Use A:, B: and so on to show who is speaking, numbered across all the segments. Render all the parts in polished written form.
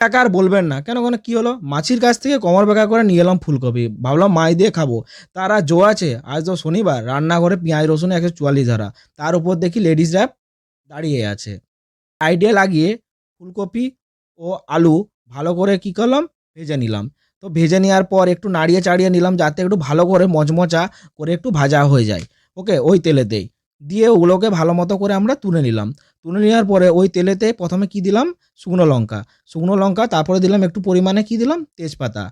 A: টাকা আর বলবেন না। কেন কি হলো? মাছির কাছ থেকে কমর বেঁকা করে নিয়ে এলাম ফুলকপি। ভাবলাম মাই দিয়ে খাবো। তার আর জো আছে? আজ তো শনিবার, রান্নাঘরে পেঁয়াজ রসুনের ১৪৪ ধারা। তার উপর দেখি লেডিস র্যাপ দাঁড়িয়ে আছে। আইডিয়া লাগিয়ে ফুলকপি ও আলু ভালো করে কি করলাম? ভেজে নিলাম। তো ভেজে নেওয়ার পর একটু নাড়িয়ে চাড়িয়ে নিলাম যাতে একটু ভালো করে মচমচা করে একটু ভাজা হয়ে যায়। ওকে? ওই তেলেতেই। দিয়ে ওগুলোকে ভালো মতো করে আমরা তুলে নিলাম। তুলে নেওয়ার পরে ওই তেলেতে ১ম এ কি দিলাম? শুকনো লঙ্কা। শুকনো লঙ্কা, তারপরে দিলাম একটু পরিমাণে কি দিলাম? তেজপাতা।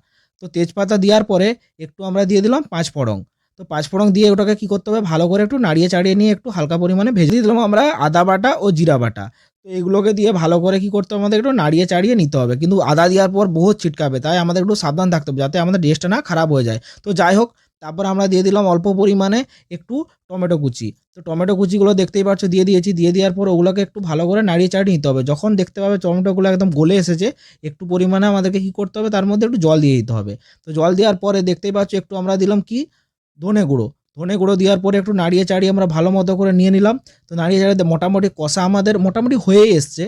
A: তো তেজপাতা দেওয়ার পরে একটু আমরা দিয়ে দিলাম পাঁচফোড়ন। তো পাঁচফোড়ন দিয়ে ওটাকে কি করতে হবে? ভালো করে একটু নাড়িয়ে চাড়িয়ে নিয়ে একটু হালকা পরিমাণে ভেজে দিলাম আমরা আদা বাটা ও জিরা বাটা। তো এগুলোকে দিয়ে ভালো করে কি করতে হবে? আমাদের একটু নাড়িয়ে চাড়িয়ে নিতে হবে। কিন্তু আদা দেওয়ার পর বহুত ছিটকাবে। তাই আমাদের একটু সাবধান থাকতে হবে যাতে আমাদের টেস্টটা না খারাপ হয়ে যায়। তো যাই হোক, তারপর আমরা দিয়ে দিলাম অল্প পরিমাণে একটু টমেটো কুচি। তো টমেটো কুচিগুলো দেখতেই পাচ্ছ দিয়ে দিয়েছি। দিয়ে দেওয়ার পর ওগুলোকে একটু ভালো করে নাড়িয়ে চাড়িয়ে নিতে হবে। যখন দেখতে পাবে টমেটোগুলো একদম গলে এসেছে, একটু পরিমাণে আমাদেরকে কি করতে হবে? তার মধ্যে একটু জল দিয়ে দিতে হবে। তো জল দেওয়ার পরে দেখতেই পাচ্ছ একটু আমরা দিলাম কি? ধনে গুঁড়ো। ধনে গুঁড়ো দেওয়ার পরে একটু নাড়িয়ে চাড়িয়ে আমরা ভালো মতো করে নিয়ে নিলাম। তো নাড়িয়ে চাড়িয়ে মোটামুটি কষা আমাদের মোটামুটি হয়েই এসছে।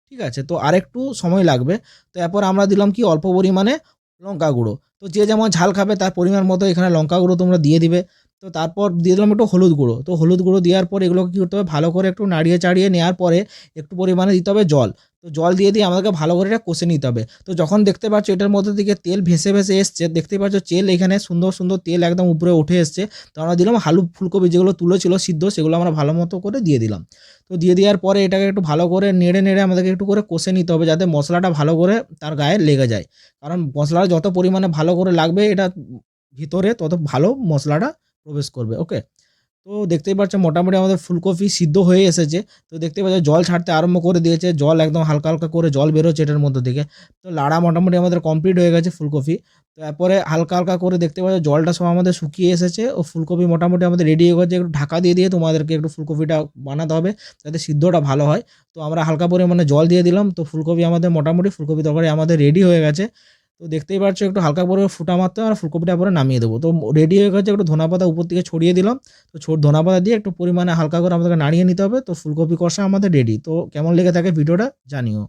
A: ঠিক আছে? তো আরেকটু সময় লাগবে। তো এরপর আমরা দিলাম কি? অল্প পরিমাণে লঙ্কা গুঁড়ো। তো যে যেমন ঝাল খাবে তার পরিমাণ মতো এখানে লঙ্কা গুঁড়ো তোমরা দিয়ে দিবে। তো তারপর দিয়ে দিলাম একটু হলুদ গুঁড়ো। তো হলুদ গুঁড়ো দেওয়ার পর এগুলোকে কী করতে হবে? ভালো করে একটু নাড়িয়ে চাড়িয়ে নেওয়ার পরে একটু পরিমাণে দিতে হবে জল। তো জল দিয়ে আমাদেরকে ভালো করে এটা কষে নিতে হবে। তো যখন দেখতে পাচ্ছ এটার মধ্যে থেকে তেল ভেসে এসছে, দেখতেই পাচ্ছ তেল এখানে সুন্দর তেল একদম উপরে উঠে এসছে। তো আমরা দিলাম আলু ফুলকপি যেগুলো তুলেছিল সিদ্ধ, সেগুলো আমরা ভালো মতো করে দিয়ে দিলাম। তো দিয়ে দেওয়ার পরে এটাকে একটু ভালো করে নেড়ে আমাদেরকে একটু করে কষে নিতে হবে যাতে মশলাটা ভালো করে তার গায়ে লেগে যায়। কারণ মশলাটা যত পরিমাণে ভালো করে লাগবে এটা ভিতরে তত ভালো মশলাটা প্রবেশ করবে। ওকে? তো দেখতেই পাচ্ছ মোটামুটি আমাদের ফুলকপি সিদ্ধ হয়ে এসেছে। তো দেখতেই পাচ্ছ জল ছাড়তে আরম্ভ করে দিয়েছে। জল একদম হালকা করে জল বেরোচ্ছে এটার মধ্যে থেকে। তো লাড়া মোটামুটি আমাদের কমপ্লিট হয়ে গেছে ফুলকপি। তো এরপরে হালকা করে দেখতে পাচ্ছ জলটা সব আমাদের শুকিয়ে এসেছে ও ফুলকপি মোটামুটি আমাদের রেডি হয়ে গেছে। একটু ঢাকা দিয়ে তোমাদেরকে একটু ফুলকপিটা বানাতে হবে যাতে সিদ্ধটা ভালো হয়। তো আমরা হালকা পরিমাণে জল দিয়ে দিলাম। তো ফুলকপি আমাদের মোটামুটি ফুলকপি তরকারি আমাদের রেডি হয়ে গেছে। তো দেখতেই পাচ্ছ একটু হালকা করে ফুটা মারতে হবে আর ফুলকপিটা পরে নামিয়ে দেবো। তো রেডি হয়ে গেছে, একটু ধনেপাতা উপর থেকে ছড়িয়ে দিলাম। তো ধনেপাতা দিয়ে একটু পরিমাণে হালকা করে আমাদেরকে নাড়িয়ে নিতে হবে। তো ফুলকপি কষা আমাদের রেডি। তো কেমন লেগে থাকে ভিডিওটা জানিও।